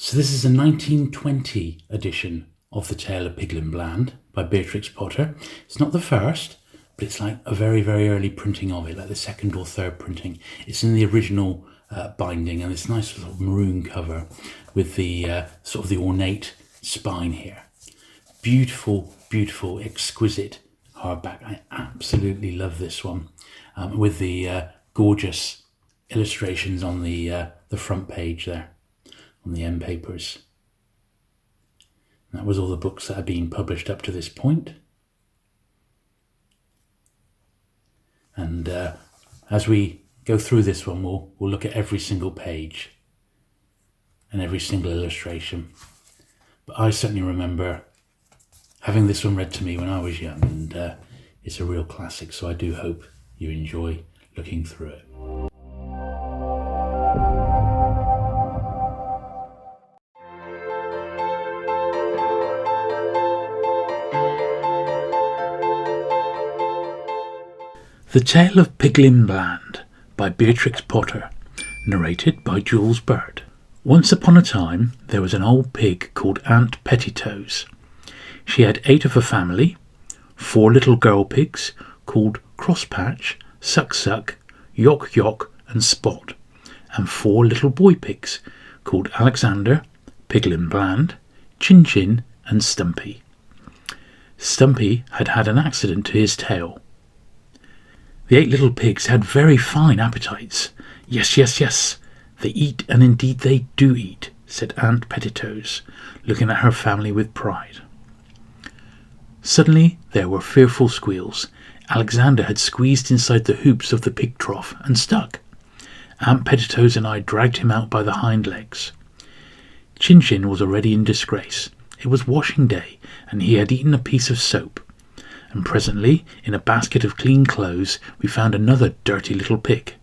So this is a 1920 edition of The Tale of Pigling Bland by Beatrix Potter. It's not the first, but it's like a very, very early printing of it, like the second or third printing. It's in the original binding, and this nice sort of maroon cover with the sort of the ornate spine here. Beautiful, beautiful, exquisite hardback. I absolutely love this one, with the gorgeous illustrations on the front page there, on the end papers. That was all the books that had been published up to this point. And as we go through this one, we'll look at every single page and every single illustration. But I certainly remember having this one read to me when I was young, and it's a real classic, so I do hope you enjoy looking through it. The Tale of Pigling Bland by Beatrix Potter, narrated by Jules Burt. Once upon a time there was an old pig called Aunt Pettitoes. She had 8 of her family, 4 little girl pigs called Crosspatch, Suck-Suck, Yock-Yock and Spot, and 4 little boy pigs called Alexander, Pigling Bland, Chin-Chin and Stumpy. Stumpy had had an accident to his tail. The 8 little pigs had very fine appetites. Yes, yes, yes, they eat, and indeed they do eat, said Aunt Pettitoes, looking at her family with pride. Suddenly there were fearful squeals. Alexander had squeezed inside the hoops of the pig trough and stuck. Aunt Pettitoes and I dragged him out by the hind legs. Chin-Chin was already in disgrace. It was washing day, and he had eaten a piece of soap. And presently, in a basket of clean clothes, we found another dirty little pig.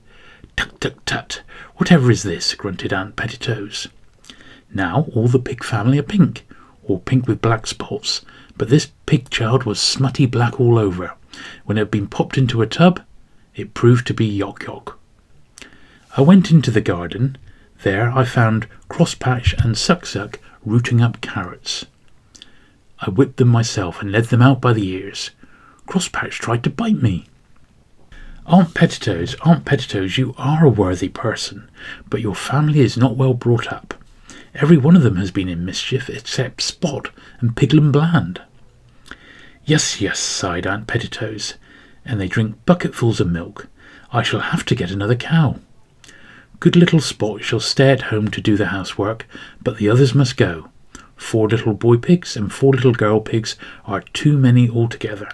Tut, tut, tut, whatever is this? Grunted Aunt Pettitoes. Now all the pig family are pink, or pink with black spots, but this pig child was smutty black all over. When it had been popped into a tub, it proved to be Yock-Yock. I went into the garden. There I found Crosspatch and Suck-Suck rooting up carrots. I whipped them myself and led them out by the ears. Crosspatch tried to bite me. Aunt Pettitoes, you are a worthy person, but your family is not well brought up. Every one of them has been in mischief except Spot and Pigling Bland. Yes, yes, sighed Aunt Pettitoes, and they drink bucketfuls of milk. I shall have to get another cow. Good little Spot shall stay at home to do the housework, but the others must go. 4 little boy pigs and 4 little girl pigs are too many altogether.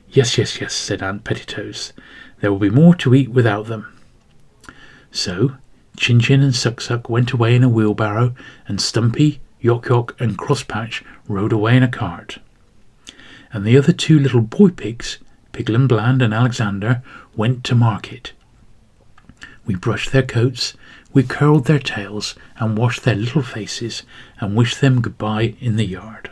Yes, yes, yes, said Aunt Pettitoes. There will be more to eat without them. So Chin-Chin and Suck-Suck went away in a wheelbarrow, and Stumpy, Yock-Yock and Crosspatch rode away in a cart. And the other 2 little boy pigs, Pigling Bland and Alexander, went to market. We brushed their coats, we curled their tails, and washed their little faces, and wished them goodbye in the yard.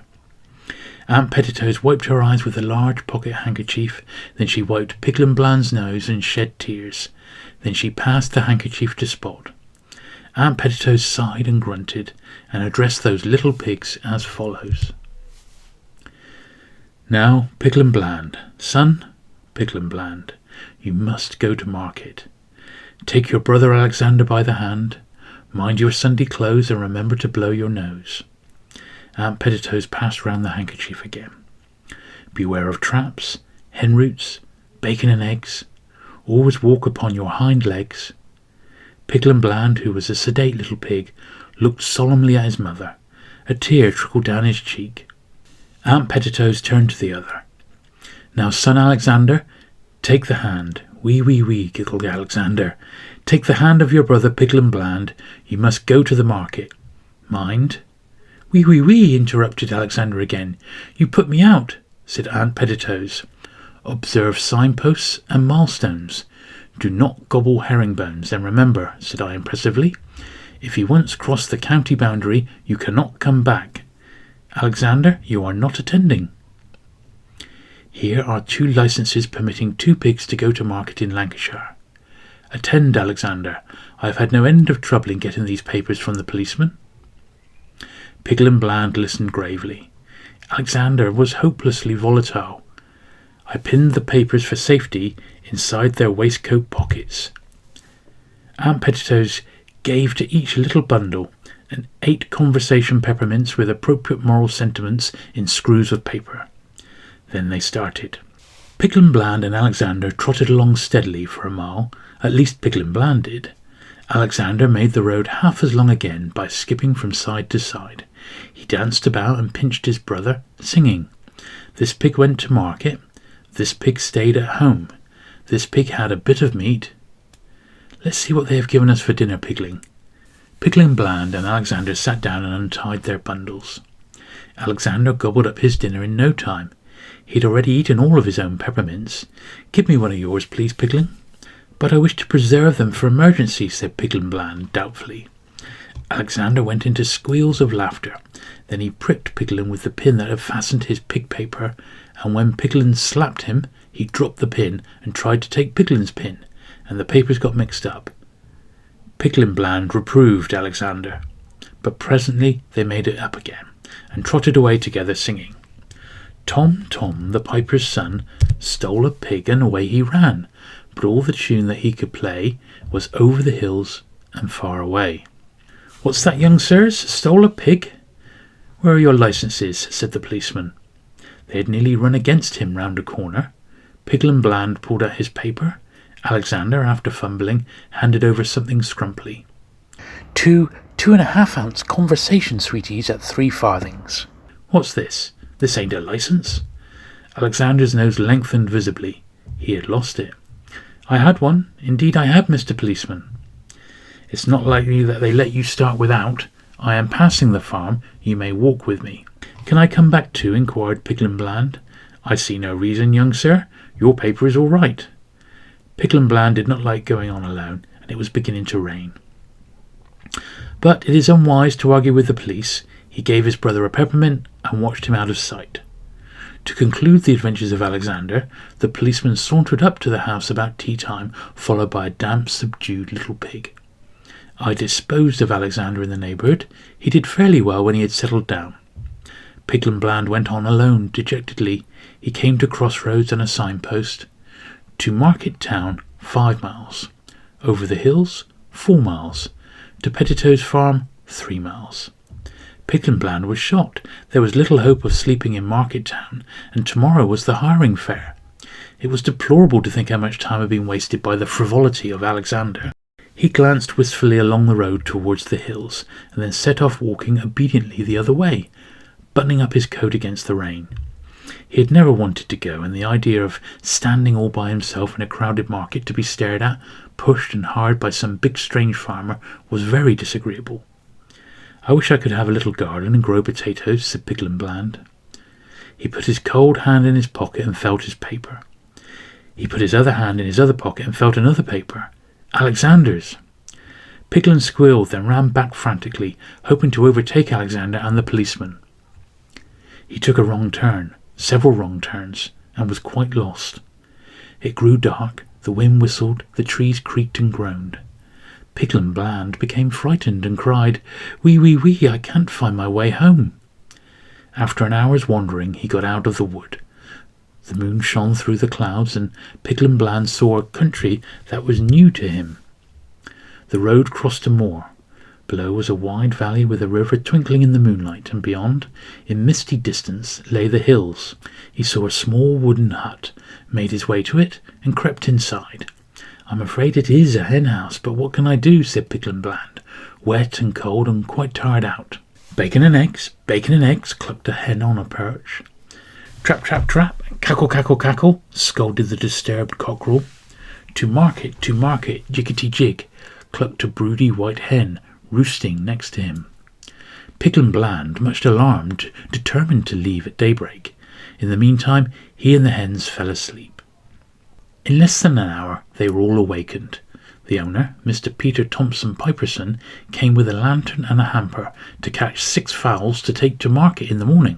Aunt Pettitoes wiped her eyes with a large pocket handkerchief, then she wiped Pigling Bland's nose and shed tears. Then she passed the handkerchief to Spot. Aunt Pettitoes sighed and grunted, and addressed those little pigs as follows. Now, Pigling Bland, son, Pigling Bland, you must go to market. Take your brother Alexander by the hand, mind your Sunday clothes, and remember to blow your nose. Aunt Pettitoes passed round the handkerchief again. Beware of traps, hen roots, bacon and eggs. Always walk upon your hind legs. Pigling Bland, who was a sedate little pig, looked solemnly at his mother. A tear trickled down his cheek. Aunt Pettitoes turned to the other. Now, son Alexander, take the hand. Wee, wee, wee, giggled Alexander. Take the hand of your brother Pigling Bland. You must go to the market. Mind. Wee, wee, wee, interrupted Alexander again. You put me out, said Aunt Pettitoes. Observe signposts and milestones. Do not gobble herringbones, and remember, said I impressively, if you once cross the county boundary, you cannot come back. Alexander, you are not attending. Here are 2 licenses permitting 2 pigs to go to market in Lancashire. Attend, Alexander. I have had no end of trouble in getting these papers from the policeman. Pigling Bland listened gravely. Alexander was hopelessly volatile. I pinned the papers for safety inside their waistcoat pockets. Aunt Pettitoes gave to each a little bundle and 8 conversation peppermints with appropriate moral sentiments in screws of paper. Then they started. Pigling Bland and Alexander trotted along steadily for a mile. At least Pigling Bland did. Alexander made the road half as long again by skipping from side to side. He danced about and pinched his brother, singing. This pig went to market. This pig stayed at home. This pig had a bit of meat. Let's see what they have given us for dinner, Pigling. Pigling Bland and Alexander sat down and untied their bundles. Alexander gobbled up his dinner in no time. He'd already eaten all of his own peppermints. Give me one of yours, please, Pigling. But I wish to preserve them for emergencies, said Pigling Bland doubtfully. Alexander went into squeals of laughter. Then he pricked Pigling with the pin that had fastened his pig paper, and when Pigling slapped him, he dropped the pin and tried to take Pigling's pin, and the papers got mixed up. Pigling Bland reproved Alexander, but presently they made it up again, and trotted away together singing. Tom, Tom, the piper's son, stole a pig and away he ran, but all the tune that he could play was over the hills and far away. What's that, young sirs? Stole a pig? Where are your licenses? Said the policeman. They had nearly run against him round a corner. Pigling Bland pulled out his paper. Alexander, after fumbling, handed over something scrumply. 2 2.5-ounce conversation sweeties at 3 farthings. What's this? This ain't a licence. Alexander's nose lengthened visibly. He had lost it. I had one. Indeed I had, Mr. Policeman. It's not likely that they let you start without. I am passing the farm. You may walk with me. Can I come back too? Inquired Pigling Bland. I see no reason, young sir. Your paper is all right. Pigling Bland did not like going on alone, and it was beginning to rain. But it is unwise to argue with the police. He gave his brother a peppermint and watched him out of sight. To conclude the adventures of Alexander, the policeman sauntered up to the house about tea-time, followed by a damp, subdued little pig. I disposed of Alexander in the neighbourhood. He did fairly well when he had settled down. Pigling Bland went on alone, dejectedly. He came to crossroads and a signpost. To Market Town, 5 miles. Over the hills, 4 miles. To Pettitoes Farm, 3 miles. Pigling Bland was shocked. There was little hope of sleeping in Market Town, and tomorrow was the hiring fair. It was deplorable to think how much time had been wasted by the frivolity of Alexander. He glanced wistfully along the road towards the hills, and then set off walking obediently the other way, buttoning up his coat against the rain. He had never wanted to go, and the idea of standing all by himself in a crowded market to be stared at, pushed and hired by some big strange farmer was very disagreeable. I wish I could have a little garden and grow potatoes, said Pigling Bland. He put his cold hand in his pocket and felt his paper. He put his other hand in his other pocket and felt another paper. Alexander's. Pigling squealed, then ran back frantically, hoping to overtake Alexander and the policeman. He took a wrong turn, several wrong turns, and was quite lost. It grew dark, the wind whistled, the trees creaked and groaned. Pigling Bland became frightened and cried, Wee, wee, wee, I can't find my way home. After an hour's wandering, he got out of the wood. The moon shone through the clouds, and Pigling Bland saw a country that was new to him. The road crossed a moor. Below was a wide valley with a river twinkling in the moonlight, and beyond, in misty distance, lay the hills. He saw a small wooden hut, made his way to it, and crept inside. I'm afraid it is a hen-house, but what can I do? Said Pigling Bland, wet and cold and quite tired out. Bacon and eggs, clucked a hen on a perch. Trap, trap, trap, cackle, cackle, cackle, scolded the disturbed cockerel. To market, jiggity jig, clucked a broody white hen, roosting next to him. Pigling Bland, much alarmed, determined to leave at daybreak. In the meantime, he and the hens fell asleep. In less than an hour, they were all awakened. The owner, Mr. Peter Thompson Piperson, came with a lantern and a hamper to catch 6 fowls to take to market in the morning.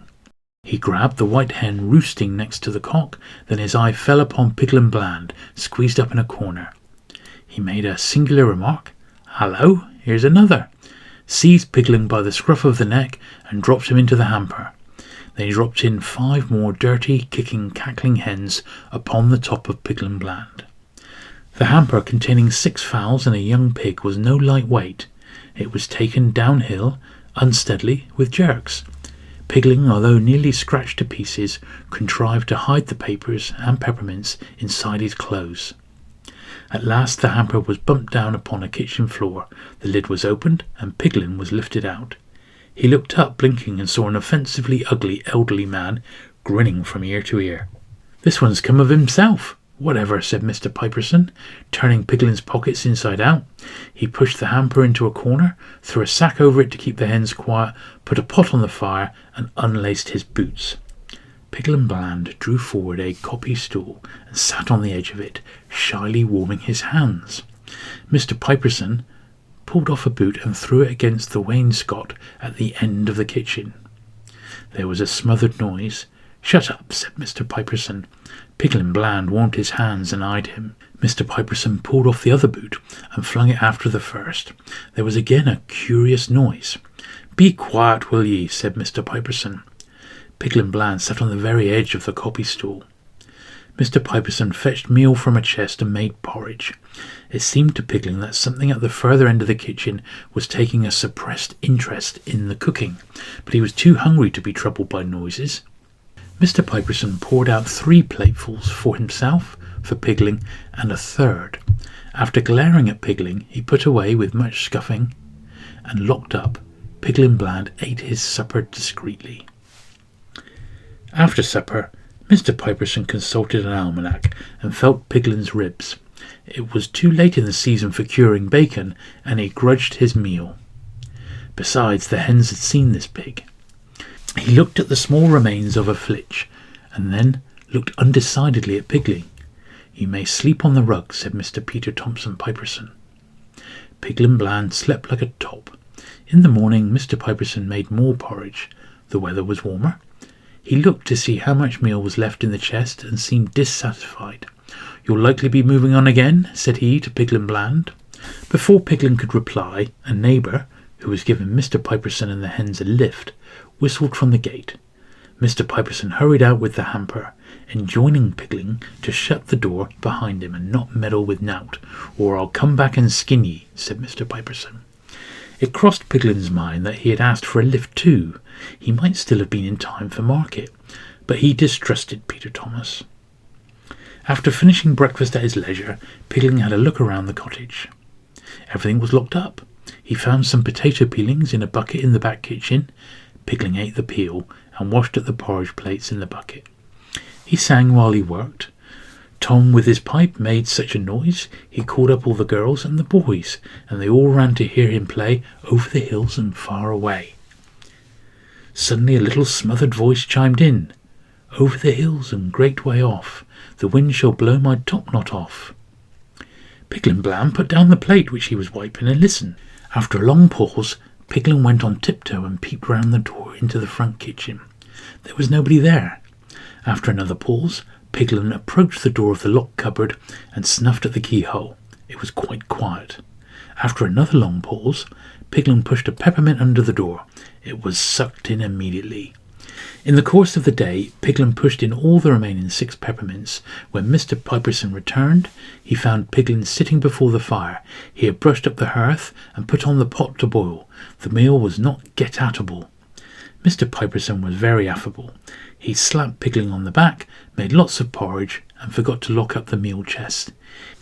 He grabbed the white hen roosting next to the cock, then his eye fell upon Pigling Bland, squeezed up in a corner. He made a singular remark. Hallo, here's another. seized Pigling by the scruff of the neck and dropped him into the hamper. Then he dropped in 5 more dirty, kicking, cackling hens upon the top of Pigling Bland. The hamper, containing 6 fowls and a young pig, was no light weight. It was taken downhill, unsteadily, with jerks. Pigling, although nearly scratched to pieces, contrived to hide the papers and peppermints inside his clothes. At last the hamper was bumped down upon a kitchen floor, the lid was opened, and Pigling was lifted out. He looked up, blinking, and saw an offensively ugly elderly man grinning from ear to ear. "This one's come of himself, whatever," said Mr. Piperson, turning Pigling's pockets inside out. He pushed the hamper into a corner, threw a sack over it to keep the hens quiet, put a pot on the fire, and unlaced his boots. Pigling Bland drew forward a copy stool and sat on the edge of it, shyly warming his hands. Mr. Piperson pulled off a boot and threw it against the wainscot at the end of the kitchen. There was a smothered noise. "Shut up," said Mr. Piperson. Pigling Bland warmed his hands and eyed him. Mr. Piperson pulled off the other boot and flung it after the first. There was again a curious noise. "Be quiet, will ye?" said Mr. Piperson. Pigling Bland sat on the very edge of the copy stool. Mr. Piperson fetched meal from a chest and made porridge. It seemed to Pigling that something at the further end of the kitchen was taking a suppressed interest in the cooking, but he was too hungry to be troubled by noises. Mr. Piperson poured out 3 platefuls for himself, for Pigling, and a third. After glaring at Pigling, he put away with much scuffing and locked up. Pigling Bland ate his supper discreetly. After supper, Mr. Piperson consulted an almanac and felt Pigling's ribs. It was too late in the season for curing bacon, and he grudged his meal. Besides, the hens had seen this pig. He looked at the small remains of a flitch, and then looked undecidedly at Pigling. "You may sleep on the rug," said Mr. Peter Thompson Piperson. Pigling Bland slept like a top. In the morning Mr. Piperson made more porridge. The weather was warmer. He looked to see how much meal was left in the chest and seemed dissatisfied. "You'll likely be moving on again," said he to Pigling Bland. Before Pigling could reply, a neighbour, who was giving Mr. Piperson and the hens a lift, whistled from the gate. Mr. Piperson hurried out with the hamper, enjoining Pigling to shut the door behind him and not meddle with nowt, "or I'll come back and skin ye," said Mr. Piperson. It crossed Pigling's mind that he had asked for a lift too. He might still have been in time for market, but he distrusted Peter Thomas. After finishing breakfast at his leisure, Pigling had a look around the cottage. Everything was locked up. He found some potato peelings in a bucket in the back kitchen. Pigling ate the peel and washed at the porridge plates in the bucket. He sang while he worked. Tom, with his pipe, made such a noise he called up all the girls and the boys, and they all ran to hear him play "Over the Hills and Far Away." Suddenly a little smothered voice chimed in. "Over the hills and great way off, the wind shall blow my topknot off." Pigling Bland put down the plate which he was wiping and listened. After a long pause, Pigling went on tiptoe and peeped round the door into the front kitchen. There was nobody there. After another pause, Pigling approached the door of the locked cupboard and snuffed at the keyhole. It was quite quiet. After another long pause, Pigling pushed a peppermint under the door. It was sucked in immediately. In the course of the day, Pigling pushed in all the remaining 6 peppermints. When Mr. Piperson returned, he found Pigling sitting before the fire. He had brushed up the hearth and put on the pot to boil. The meal was not get-atable. Mr. Piperson was very affable. He slapped Pigling on the back, made lots of porridge, and forgot to lock up the meal chest.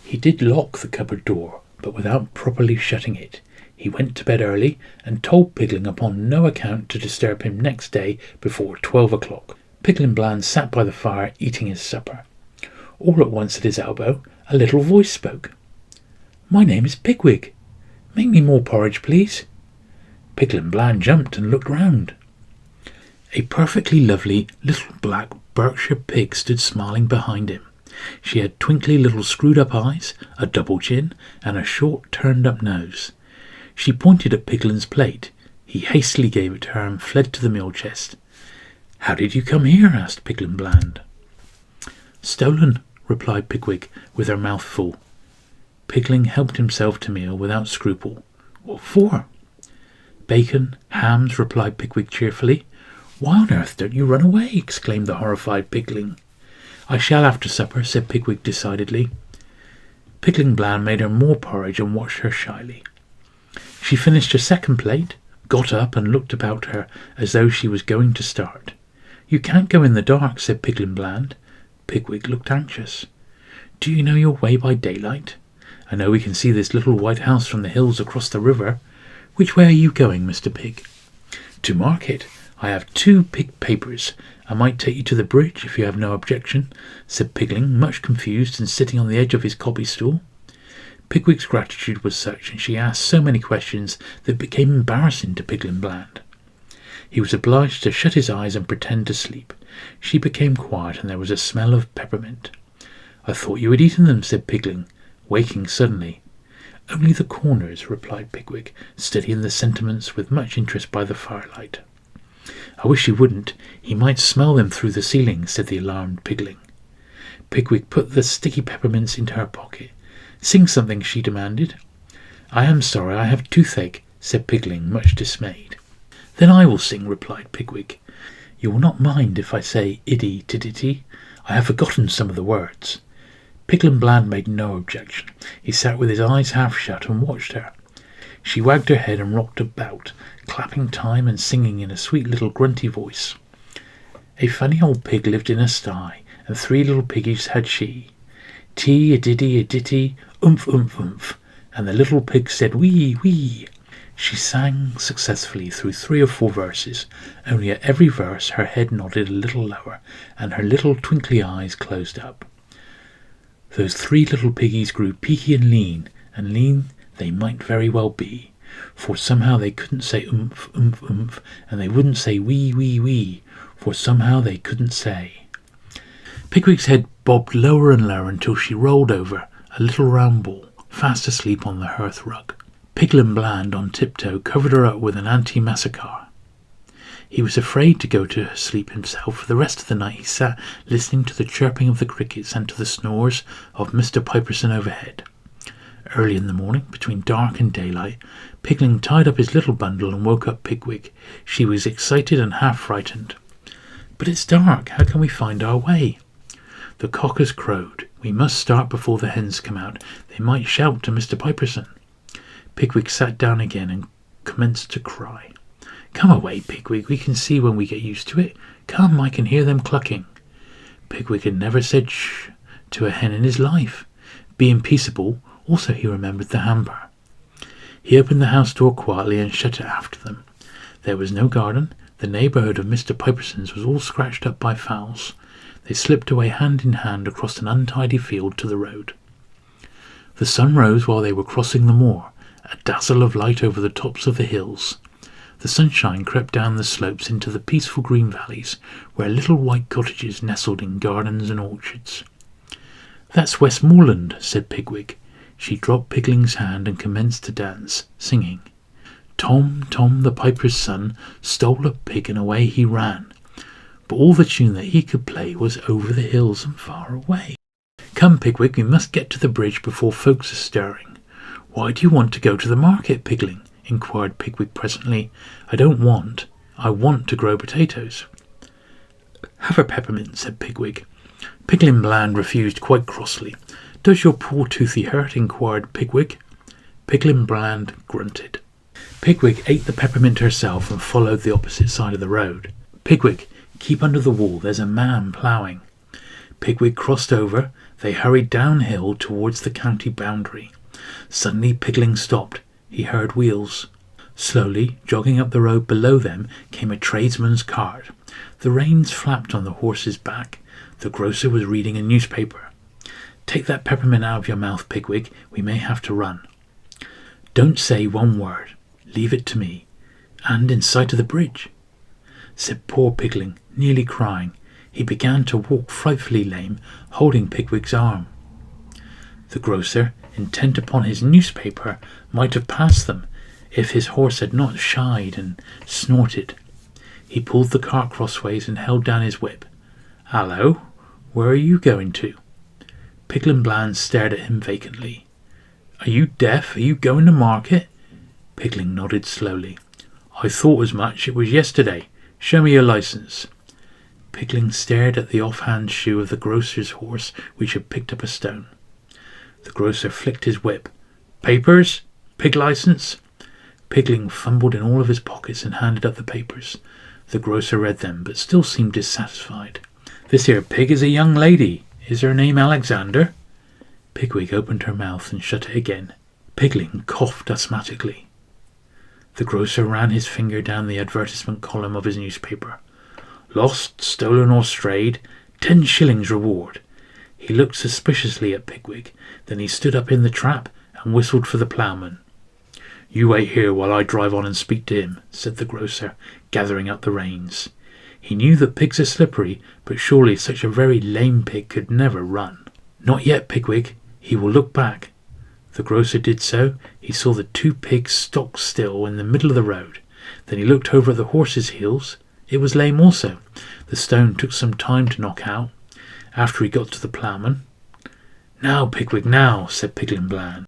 He did lock the cupboard door, but without properly shutting it. He went to bed early and told Pigling upon no account to disturb him next day before 12 o'clock. Pigling Bland sat by the fire eating his supper. All at once at his elbow a little voice spoke. "My name is Pig-wig. Make me more porridge, please." Pigling Bland jumped and looked round. A perfectly lovely little black Berkshire pig stood smiling behind him. She had twinkly little screwed-up eyes, a double chin, and a short turned-up nose. She pointed at Pigling's plate. He hastily gave it to her and fled to the meal chest. "How did you come here?" asked Pigling Bland. "Stolen," replied Pig-wig, with her mouth full. Pigling helped himself to meal without scruple. "What for?" Bacon, hams, replied Pigwig cheerfully. Why on earth don't you run away? Exclaimed the horrified pigling. I shall after supper, said Pigwig decidedly. Pigling Bland made her more porridge and watched her shyly. She finished her second plate, got up and looked about her as though she was going to start. You can't go in the dark, said Pigling Bland. Pigwig looked anxious. Do you know your way by daylight? I know we can see this little white house from the hills across the river. Which way are you going, Mr. Pig? To market. I have 2 pig papers. I might take you to the bridge if you have no objection, said Pigling, much confused and sitting on the edge of his cobby stool. Pigwig's gratitude was such, and she asked so many questions that it became embarrassing to Pigling Bland. He was obliged to shut his eyes and pretend to sleep. She became quiet, and there was a smell of peppermint. I thought you had eaten them, said Pigling, waking suddenly. Only the corners, replied Pigwig, studying the sentiments with much interest by the firelight. I wish you wouldn't. He might smell them through the ceiling, said the alarmed Pigling. Pigwig put the sticky peppermints into her pocket. Sing something, she demanded. I am sorry, I have toothache, said Pigling, much dismayed. Then I will sing, replied Pigwig. You will not mind if I say iddy tiddity? I have forgotten some of the words. Pigling Bland made no objection. He sat with his eyes half shut and watched her. She wagged her head and rocked about, clapping time and singing in a sweet little grunty voice. A funny old pig lived in a sty, and 3 little piggies had she. Tee, a diddy, a ditty, oomph, oomph, oomph, and the little pig said wee, wee. She sang successfully through 3 or 4 verses, only at every verse her head nodded a little lower, and her little twinkly eyes closed up. Those 3 little piggies grew peaky and lean they might very well be, for somehow they couldn't say oomph, oomph, oomph, and they wouldn't say wee, wee, wee, for somehow they couldn't say. Pigwig's head bobbed lower and lower until she rolled over, a little round ball, fast asleep on the hearth rug. Pigling Bland, on tiptoe, covered her up with an anti-massacre. He was afraid to go to sleep himself. For the rest of the night he sat listening to the chirping of the crickets and to the snores of Mr. Piperson overhead. Early in the morning, between dark and daylight, Pigling tied up his little bundle and woke up Pigwig. She was excited and half frightened. But it's dark. How can we find our way? The cock has crowed. We must start before the hens come out. They might shout to Mr. Piperson. Pigwig sat down again and commenced to cry. Come away, Pigwig. We can see when we get used to it. Come, I can hear them clucking. Pigwig had never said shh to a hen in his life. Being peaceable, also he remembered the hamper. He opened the house door quietly and shut it after them. There was no garden. The neighbourhood of Mr. Piperson's was all scratched up by fowls. They slipped away hand in hand across an untidy field to the road. The sun rose while they were crossing the moor, a dazzle of light over the tops of the hills. The sunshine crept down the slopes into the peaceful green valleys, where little white cottages nestled in gardens and orchards. That's Westmoreland, said Pigwig. She dropped Pigling's hand and commenced to dance, singing. Tom, Tom, the piper's son, stole a pig and away he ran. But all the tune that he could play was over the hills and far away. Come, Pigwig, we must get to the bridge before folks are stirring. Why do you want to go to the market, Pigling? Inquired Pigwig presently. I want to grow potatoes. Have a peppermint, said Pigwig. Pigling Bland refused quite crossly. Does your poor toothy hurt? Inquired Pigwig. Pigling Bland grunted. Pigwig ate the peppermint herself and followed the opposite side of the road. Pigwig, keep under the wall. There's a man ploughing. Pigwig crossed over. They hurried downhill towards the county boundary. Suddenly Pigling stopped. He heard wheels. Slowly, jogging up the road below them, came a tradesman's cart. The reins flapped on the horse's back. The grocer was reading a newspaper. Take that peppermint out of your mouth, Pigwig. We may have to run. Don't say one word. Leave it to me. And in sight of the bridge, said poor Pigling, nearly crying. He began to walk frightfully lame, holding Pigwig's arm. The grocer, intent upon his newspaper, might have passed them, if his horse had not shied and snorted. He pulled the cart crossways and held down his whip. Hallo, where are you going to? Pigling Bland stared at him vacantly. Are you deaf? Are you going to market? Pigling nodded slowly. I thought as much. It was yesterday. Show me your license. Pigling stared at the offhand shoe of the grocer's horse, which had picked up a stone. The grocer flicked his whip. Papers? Pig license? Pigling fumbled in all of his pockets and handed up the papers. The grocer read them, but still seemed dissatisfied. This here pig is a young lady. Is her name Alexander? Pig-wig opened her mouth and shut it again. Pigling coughed asthmatically. The grocer ran his finger down the advertisement column of his newspaper. Lost, stolen or strayed, 10 shillings reward. He looked suspiciously at Pig-wig. Then he stood up in the trap and whistled for the ploughman. You wait here while I drive on and speak to him, said the grocer, gathering up the reins. He knew that pigs are slippery, but surely such a very lame pig could never run. Not yet, Pig-wig. He will look back. The grocer did so. He saw the 2 pigs stock still in the middle of the road. Then he looked over at the horse's heels. It was lame also. The stone took some time to knock out. After he got to the ploughman. Now, Pig-wig, now, said Pigling Bland.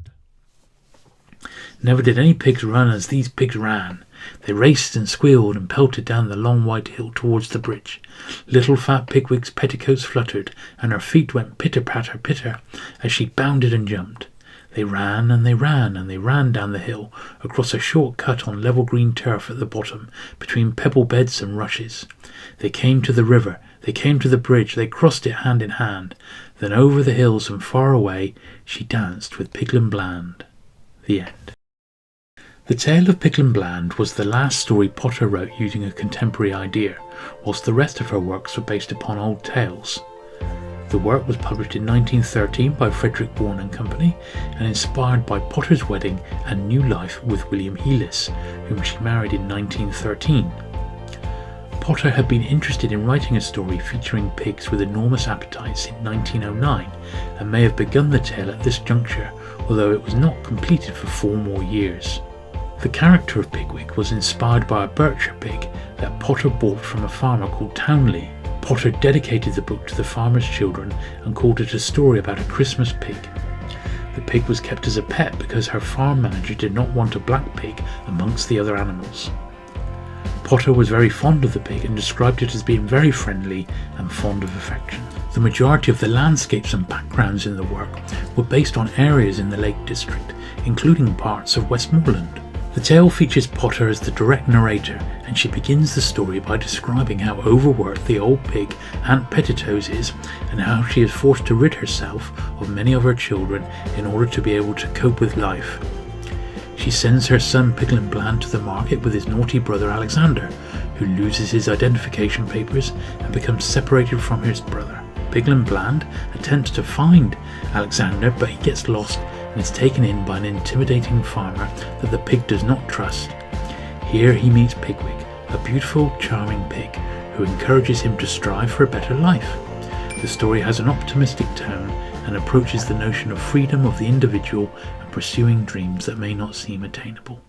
Never did any pigs run as these pigs ran. They raced and squealed and pelted down the long white hill towards the bridge. Little fat Pig-wig's petticoats fluttered, and her feet went pitter-patter, pitter, as she bounded and jumped. They ran and they ran and they ran down the hill, across a short cut on level green turf at the bottom, between pebble beds and rushes. They came to the river, they came to the bridge, they crossed it hand in hand. Then over the hills and far away she danced with Pigling Bland. The end. The Tale of Pigling Bland was the last story Potter wrote using a contemporary idea, whilst the rest of her works were based upon old tales. The work was published in 1913 by Frederick Bourne and Company and inspired by Potter's wedding and new life with William Heelis, whom she married in 1913. Potter had been interested in writing a story featuring pigs with enormous appetites in 1909 and may have begun the tale at this juncture, although it was not completed for 4 more years. The character of Pig-wig was inspired by a Berkshire pig that Potter bought from a farmer called Townley. Potter dedicated the book to the farmer's children and called it a story about a Christmas pig. The pig was kept as a pet because her farm manager did not want a black pig amongst the other animals. Potter was very fond of the pig and described it as being very friendly and fond of affection. The majority of the landscapes and backgrounds in the work were based on areas in the Lake District, including parts of Westmoreland. The tale features Potter as the direct narrator, and she begins the story by describing how overworked the old pig Aunt Pettitoes is and how she is forced to rid herself of many of her children in order to be able to cope with life. She sends her son Pigling Bland to the market with his naughty brother Alexander, who loses his identification papers and becomes separated from his brother. Pigling Bland attempts to find Alexander, but he gets lost and is taken in by an intimidating farmer that the pig does not trust. Here he meets Pig-wig, a beautiful, charming pig, who encourages him to strive for a better life. The story has an optimistic tone and approaches the notion of freedom of the individual and pursuing dreams that may not seem attainable.